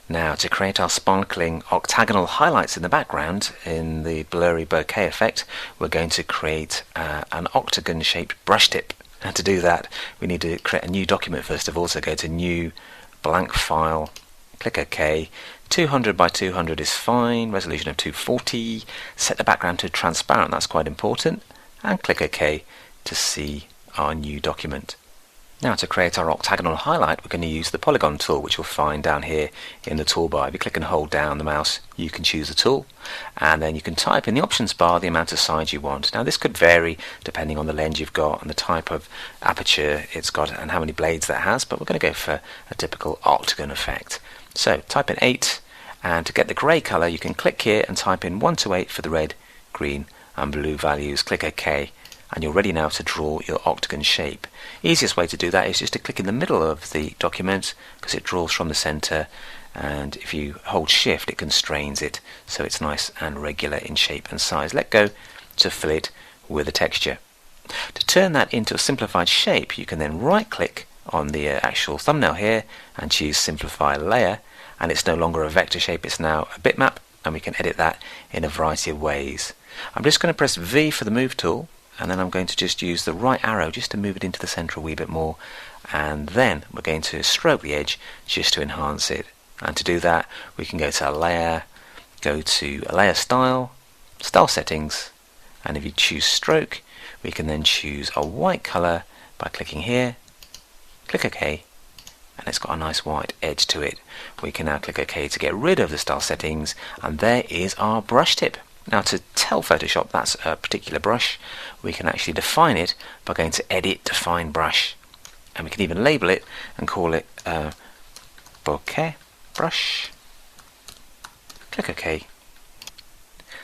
Now, to create our sparkling octagonal highlights in the background in the blurry bokeh effect, we're going to create an octagon-shaped brush tip. And to do that, we need to create a new document first of all. So go to New, Blank File, click OK. 200 by 200 is fine, resolution of 240. Set the background to transparent, that's quite important. And click OK to see our new document. Now, to create our octagonal highlight, we're going to use the polygon tool, which you'll find down here in the toolbar. If you click and hold down the mouse, you can choose the tool, and then you can type in the options bar the amount of sides you want. Now, this could vary depending on the lens you've got and the type of aperture it's got and how many blades that has, but we're going to go for a typical octagon effect. So type in 8, and to get the grey colour, you can click here and type in 128 for the red, green and blue values. Click OK. And you're ready now to draw your octagon shape. Easiest way to do that is just to click in the middle of the document, because it draws from the center, and if you hold shift it constrains it so it's nice and regular in shape and size. Let go to fill it with a texture. To turn that into a simplified shape, you can then right click on the actual thumbnail here and choose simplify layer, and it's no longer a vector shape, it's now a bitmap, and we can edit that in a variety of ways. I'm just going to press V for the move tool, and then I'm going to just use the right arrow just to move it into the center a wee bit more, and then we're going to stroke the edge just to enhance it. And to do that, we can go to layer, go to layer style, style settings, and if you choose stroke, we can then choose a white color by clicking here, click OK, and it's got a nice white edge to it. We can now click OK to get rid of the style settings, and there is our brush tip. Now, to tell Photoshop that's a particular brush, we can actually define it by going to Edit, Define Brush. And we can even label it and call it Bokeh Brush. Click OK.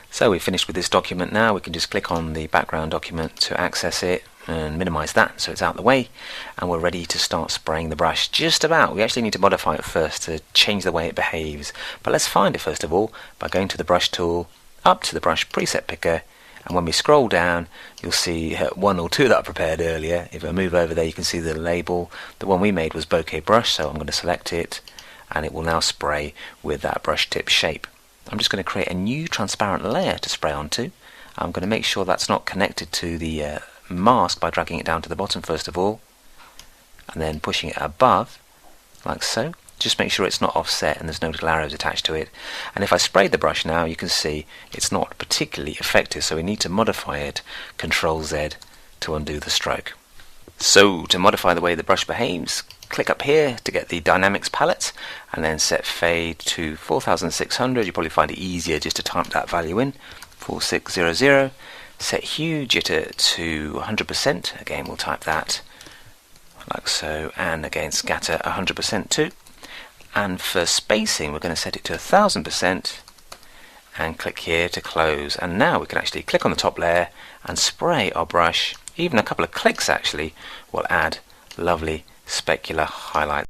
So we've finished with this document now. We can just click on the background document to access it and minimize that so it's out of the way, and we're ready to start spraying the brush. Just about. We actually need to modify it first to change the way it behaves, but let's find it first of all by going to the brush tool, up to the brush preset picker, and when we scroll down you'll see one or two that I prepared earlier. If I move over there you can see the label. The one we made was bokeh brush, so I'm going to select it and it will now spray with that brush tip shape. I'm just going to create a new transparent layer to spray onto. I'm going to make sure that's not connected to the mask by dragging it down to the bottom first of all, and then pushing it above like so. Just make sure it's not offset and there's no little arrows attached to it. And if I spray the brush now, you can see it's not particularly effective, so we need to modify it. Control Z to undo the stroke. So to modify the way the brush behaves, click up here to get the dynamics palette and then set fade to 4600. You probably find it easier just to type that value in, 4600. Set hue jitter to 100%. Again, we'll type that like so, and again scatter 100% too. And for spacing, we're going to set it to 1000% and click here to close. And now we can actually click on the top layer and spray our brush. Even a couple of clicks actually will add lovely specular highlights.